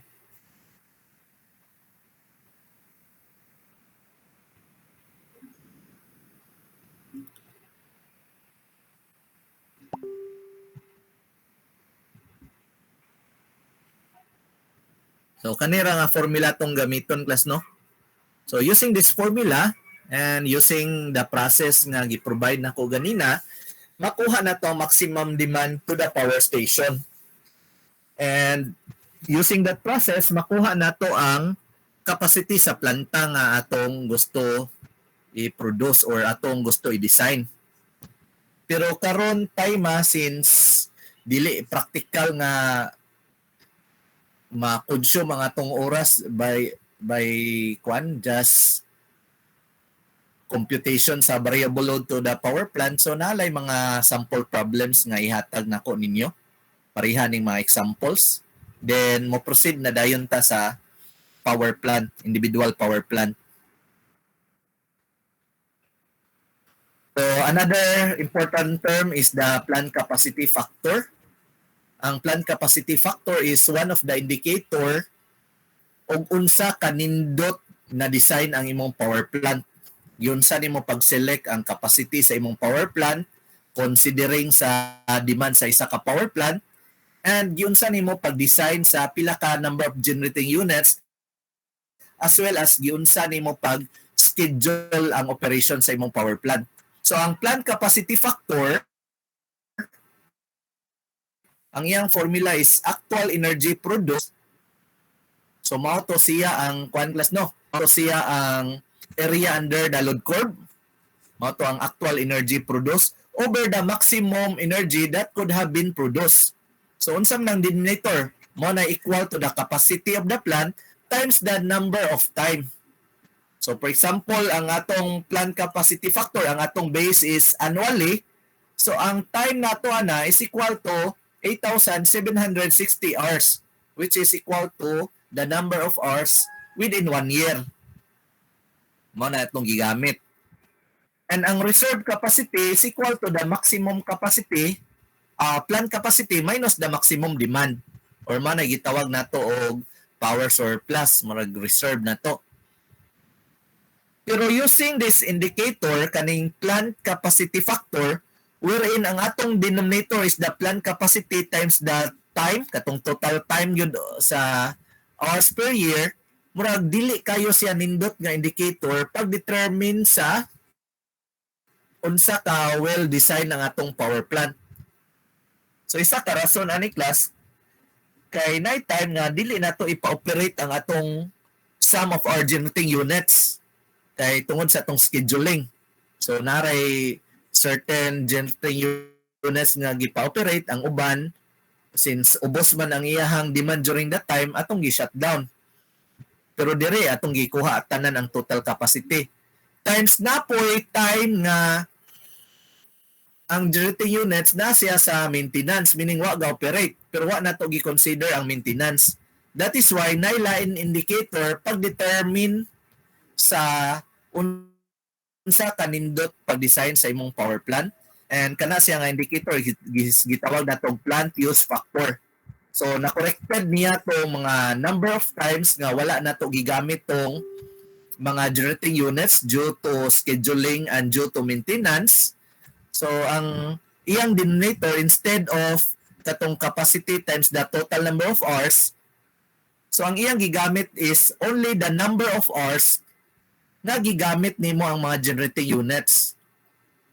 So kanira nga formula tong gamiton class no. So using this formula and using the process nga gi-provide nako ganina, makuha na to maximum demand to the power station. And using that process, makuha na to ang capacity sa planta nga atong gusto i-produce or atong gusto i-design. Pero karon time since dili practical nga ma-consume ang atong oras by just computation sa variable load to the power plant. So nalay mga sample problems nga ihatag nako ninyo. Pareha ning mga examples. Then mo proceed na dayon ta sa power plant, individual power plant. So another important term is the plant capacity factor. Ang plant capacity factor is one of the indicator og unsa kanindot na design ang imong power plant. Yun sa nimo pag-select ang capacity sa imong power plant considering sa demand sa isa ka power plant, and yun sa nimo pag-design sa pila ka number of generating units as well as yun sa nimo pag-schedule ang operation sa imong power plant. So ang plant capacity factor, ang iyang formula is actual energy produced. So mao to siya ang kuan class no. Mao siya ang area under the load curve. Mao to ang actual energy produced over the maximum energy that could have been produced. So unsam nang denominator mo na equal to the capacity of the plant times the number of time. So for example, ang atong plant capacity factor, ang atong base is annually. So ang time nato ana is equal to 8,760 hours, which is equal to the number of hours within 1 year. Mo na itong gigamit. And ang reserve capacity is equal to the maximum capacity, plant capacity minus the maximum demand. Or man gitawag nato og power surplus, marag reserve nato. Pero using this indicator, kaning plant capacity factor, wherein ang atong denominator is the plant capacity times the time, katong total time yun sa hours per year, murag dili kayo siya nindot nga indicator pag-determine sa unsa ka well-designed ang atong power plant. So isa ka rason ani class, kay night time nga dili nato ipa-operate ang atong sum of our generating units kay tungod sa atong scheduling. So naray certain generating units nga gipa-operate, ang uban since ubos man ang iyahang demand during that time atong gi-shutdown. Pero dire atong gikuha tanan ang total capacity. Times na po'y time nga ang generating units na siya sa maintenance, meaning wa ga-operate, pero wa na to gi-consider ang maintenance. That is why nailain indicator pag-determine sa unsa kanindot pag-design sa imong power plant. And kana siya nga indicator gitawag natong plant use factor. So na-corrected niya to mga number of times nga wala na to gigamit tong mga generating units due to scheduling and due to maintenance. So ang iyang denominator, instead of katong capacity times the total number of hours, so ang iyang gigamit is only the number of hours na gigamit nimo ang mga generating units.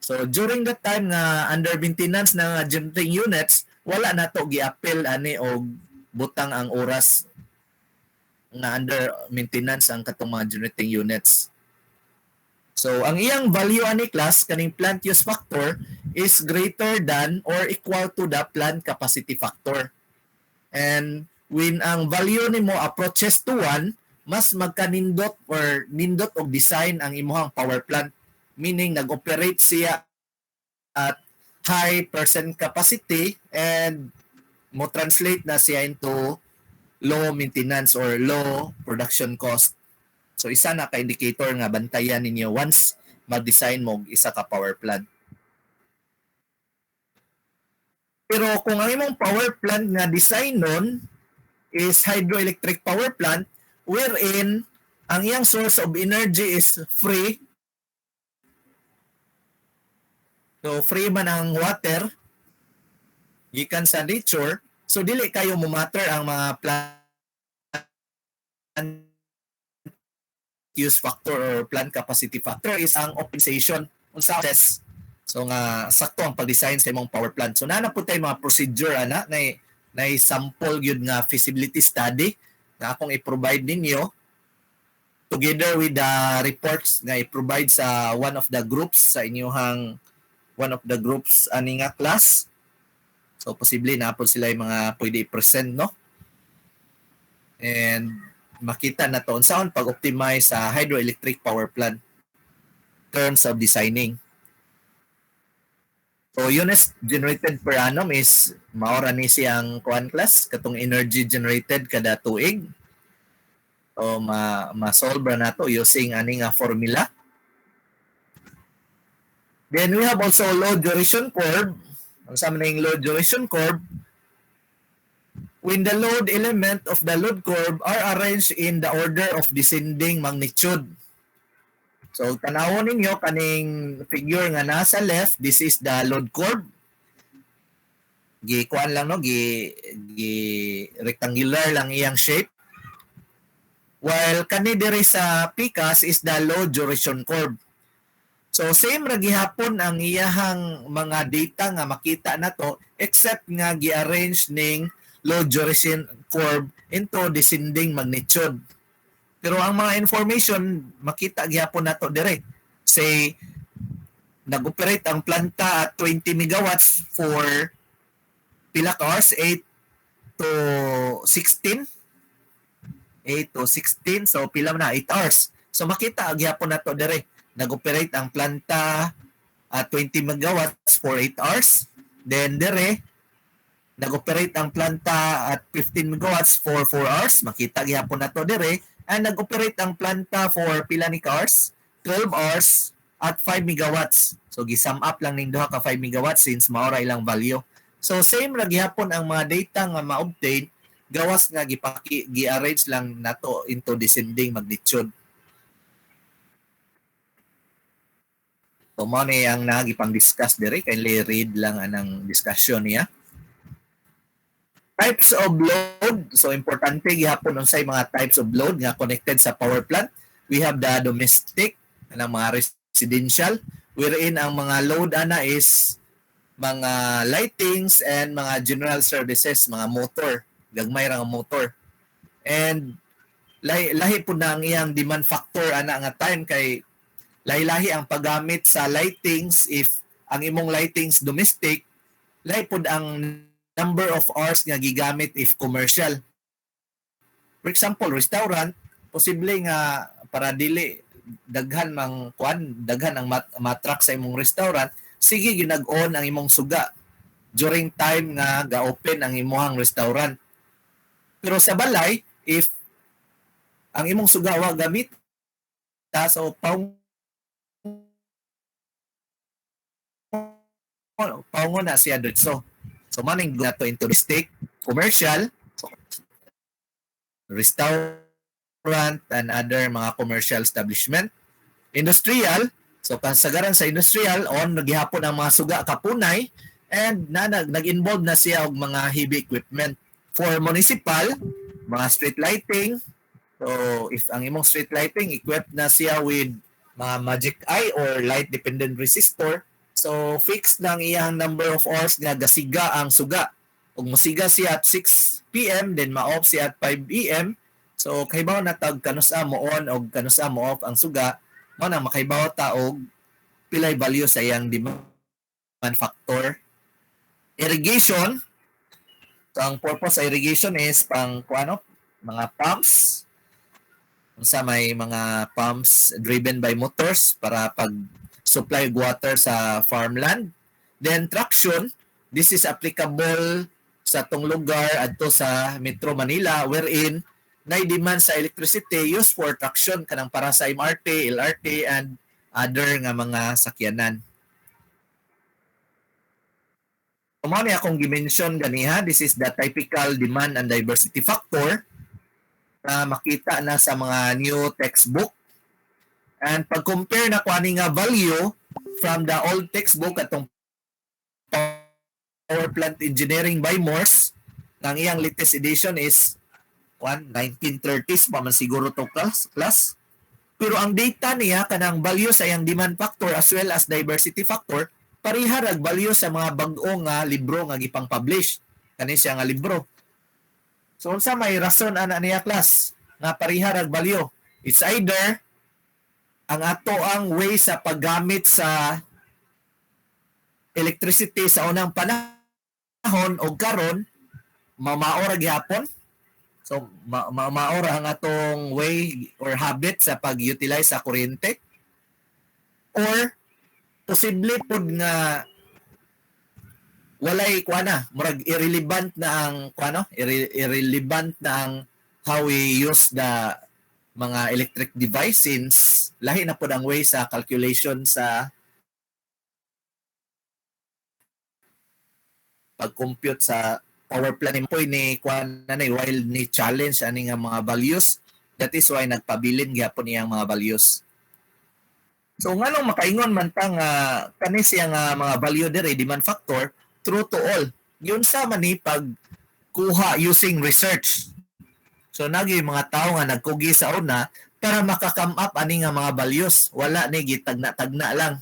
So during that time nga under maintenance ng generating units, wala na to gi-appeal ani og butang ang oras na under maintenance ang katong mga generating units. So ang iyang value ani class kaning plant use factor is greater than or equal to the plant capacity factor. And when ang value nimo approaches to 1, mas magkanindot or nindot og design ang imong power plant, meaning nag-operate siya at high percent capacity and mo translate na siya into low maintenance or low production cost. So isa na ka indicator nga bantayan ninyo once mag-design mo isa ka power plant. Pero kung ang imong power plant nga design nun is hydroelectric power plant wherein ang iyang source of energy is free. So free man ang water gikan sa nature, so dili kayo mo matter ang mga plant use factor or plant capacity factor is ang optimization unsa test. So nga sakto ang pag-design sa imong power plant. So na po tayo mga procedure ana na sample gyud nga feasibility study na akong i-provide ninyo together with the reports na i-provide sa one of the groups sa inyong ani nga class. So posible na po sila yung mga pwede i-present, no? And makita na to unsaon pag-optimize sa hydroelectric power plant terms of designing. So units generated per annum is maora ni siyang kuan class katong energy generated kada tuig. So ma-solve na to using ani nga formula. Then we have also load duration curve. Unsa man ning load duration curve? When the load element of the load curve are arranged in the order of descending magnitude. So tanawon ninyo kaning figure nga nasa left, this is the load curve. Gi-kuan lang no, gi rectangular lang iyang shape. While kani diri sa PCAS is the load duration curve. So same ra gihapon ang iyahang mga data nga makita nato except nga gi-arrange ning load duration curve into descending magnitude. Pero ang mga information makita gihapon nato dire. Say nag-operate ang planta at 20 megawatts for pila ka hours, 8 to 16. 8 to 16, so pila na 8 hours. So makita gyapon nato dire, nag-operate ang planta at 20 megawatts for 8 hours. Then dire nag-operate ang planta at 15 megawatts for 4 hours. Makita gyapon nato dire, and nag-operate ang planta for pila ni hours, 12 hours at 5 megawatts. So gisum up lang ning duha ka 5 megawatts since maora ilang value. So same ra gyapon ang mga data nga ma-obtain, gawas nga gi-arrange lang nato into descending magnitude. So mo ni ang nagipang-discuss dire, kindly read lang anang discussion niya. Types of load. So importante gihapon unsay mga types of load nga connected sa power plant. We have the domestic, ang mga residential, wherein ang mga load ana is mga lightings and mga general services, mga motor, gagmay ra nga motor. And lahi po na ang iyang demand factor ana nga time, kay lahi-lahi ang paggamit sa lightings. If ang imong lightings domestic, lahi po ang number of hours nga gigamit if commercial. For example, restaurant, posible nga para dili daghan ang matrak sa imong restaurant, sige ginag-on ang imong suga during time nga ga-open ang imong restaurant. Pero sa balay, if ang imong suga wa gamit, so paungon na siya dito. So maning nato into domestic, commercial, restaurant and other mga commercial establishment. Industrial, so kasagaran sa industrial, on naghihapon ang mga suga kapunay, and nag-involve na siya og mga heavy equipment. For municipal, mga street lighting, so if ang imong street lighting equipped na siya with mga magic eye or light dependent resistor, so fixed lang iyang number of hours nga gasiga ang suga. Kung musiga siya at 6 p.m. then ma-off siya at 5 p.m. So kaybaw na tag kanusa mo on o kanusa mo off ang suga, mo na makaybaw ta og pilay value sa iyang demand factor. Irrigation, so ang purpose sa irrigation is pang mga pumps. Unsa may mga pumps driven by motors para pag supply water sa farmland. Then traction, this is applicable sa tong lugar adto sa Metro Manila, wherein na-demand sa electricity used for traction kanang para sa MRT, LRT and other nga mga sakyanan. Mao ni akong gi-mention ganiha, this is the typical demand and diversity factor na makita na sa mga new textbook. And pag-compare na ko ani nga value from the old textbook atong Power Plant Engineering by Morse, ang iyang latest edition is 1930s pa man siguro to class. Pero ang data niya kanang value sa iyang demand factor as well as diversity factor, pareha rag value sa mga bag-o nga libro nga gipang-publish kani siya nga libro. So unsa may rason ana niya class nga pareha rag value? It's either ang ato ang way sa paggamit sa electricity sa unang panahon o karon mamaora gyapon. So maora ang atong way or habit sa pag-utilize sa kuryente, or posible pud nga walay murag irrelevant na ang irrelevant na ang how we use the mga electric device since lahi na pud ang way sa calculation sa pag-compute sa power plant po ni while ni challenge ani nga mga values. That is why nagpabilin gyapon niyang mga values. So nganong makaingon man ta nga kani siya nga mga value dire demand factor true to all. Yun sa man ni pag kuha using research. So nagi mga tao nga nagkugi sa una para maka-come up ani nga mga values. Wala ni gitagna-tagna lang.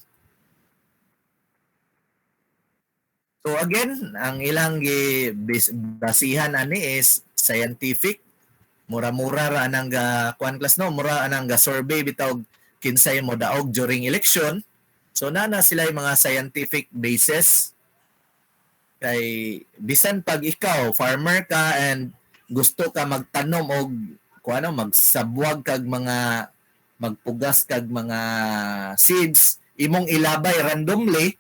So again, ang ilang basihan ani is scientific. Mura-mura ra anang class no, mura anang survey bitaw kinsay mo daog during election. So nana sila yung mga scientific basis. Kay bisan pag ikaw farmer ka and gusto ka magtanom og kuano magsabwag kag mga magpugas kag mga seeds, imong ilabay randomly,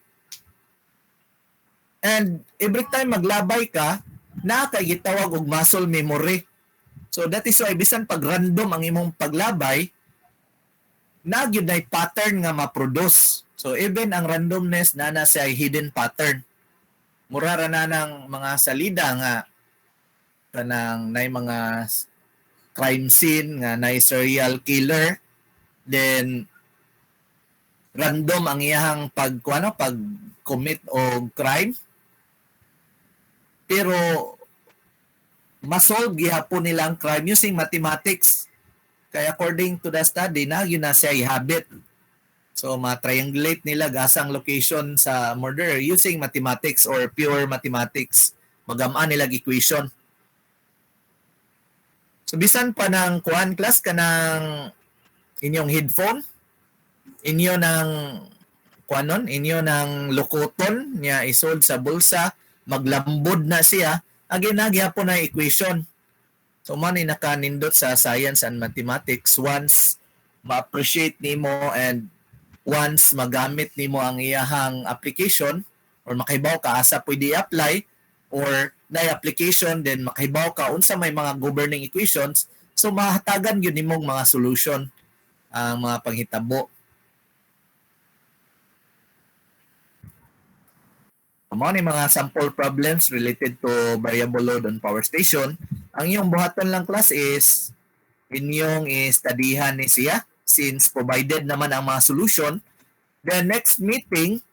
and every time maglabay ka na kay gitawag og muscle memory. So that is why bisan pag random ang imong paglabay, na gyud nay pattern nga ma-produce. So even ang randomness na sa hidden pattern. Mura ra na ng mga salida nga kanang nay mga crime scene nga nay serial killer, then random ang iyang pag commit og crime, pero masolve gihapon nila ang crime using mathematics. Kaya according to the study na yun na siya habit. So ma-triangulate nila gasang location sa murderer using mathematics or pure mathematics. Magamaan nila equation. So bisan pa ng kuan class ka ng inyong headphone, inyo ng kuanon, inyo ng lukoton niya isold sa bulsa, maglambod na siya, again nagyapon na equation. So man ni nakanindot sa science and mathematics once ma-appreciate nimo and once magamit nimo ang iyahang application or makahibaw ka asa pwede i-apply or na application then makahibaw ka unsa may mga governing equations, so mahatagan gyud nimong mga solution ang mga panghitabo. Mao ni mga sample problems related to variable load on power station. Ang iyong buhaton lang class is inyong i-studyhan ni siya since provided naman ang mga solution. The next meeting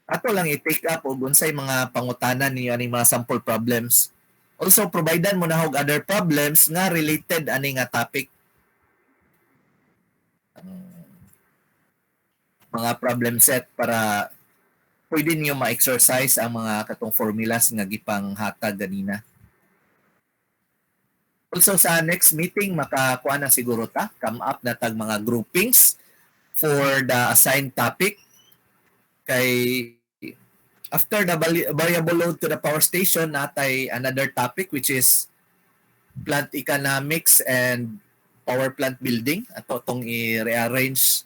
ato lang i-take up og unsay mga pangutanan niyo ani mga sample problems. Also providean mo na og other problems nga related ani nga topic. Mga problem set para pwede niyo ma-exercise ang mga katong formulas nga gipang hatag ganina. Also sa next meeting makakuha na siguro ta, come up na tag mga groupings for the assigned topic. Kay after the variable load to the power station natay another topic which is plant economics and power plant building. Ato tong i-rearrange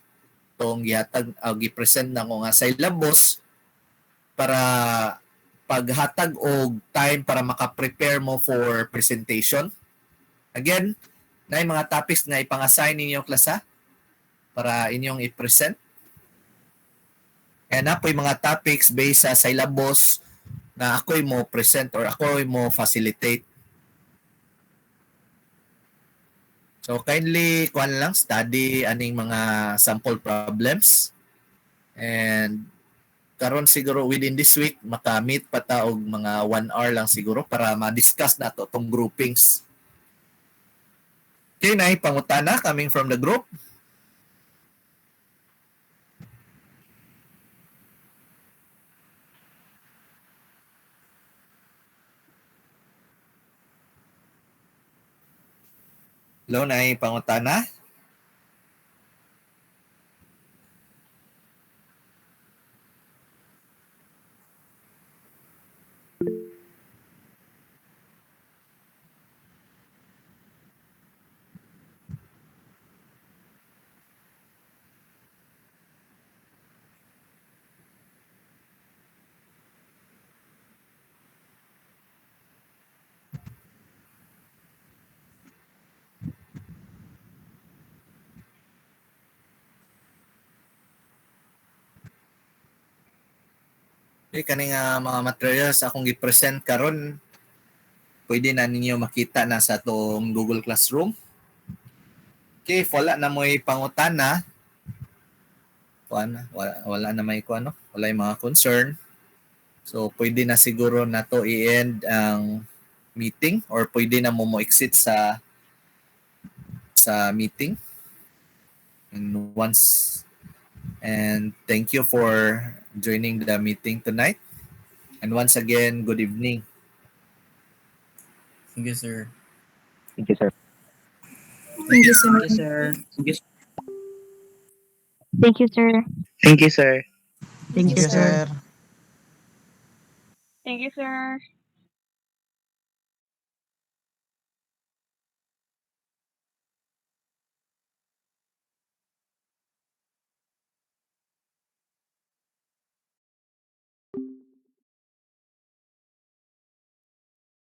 tong gihatag gi-present na nga syllabus para paghatag og time para maka-prepare mo for presentation. Again, na yung mga topics na ipang-assign ninyo klasa para inyong i-present. And na po yung mga topics based sa syllabus na ako'y mo present or ako'y mo facilitate. So kindly kuan lang study aning mga sample problems, and karon siguro within this week maka-meet pa ta og mga 1 hour lang siguro para ma-discuss nato tong groupings. Okay, na pangutana coming from the group. Hello, na pangutana. Okay, kaning mga materials akong gi-present karon pwede na ninyo makita na sa atong Google Classroom. Okay, wala na mo'y pangutana. Wala na may kuano, wala yung mga concern. So pwede na siguro na to i-end ang meeting or pwede na mo exit sa meeting. And thank you for joining the meeting tonight. And once again, good evening. Thank you, sir. Thank you, sir. Thank you, sir. Thank you, sir. Thank you, sir. Thank you, sir. Thank you, sir. Thank you, sir.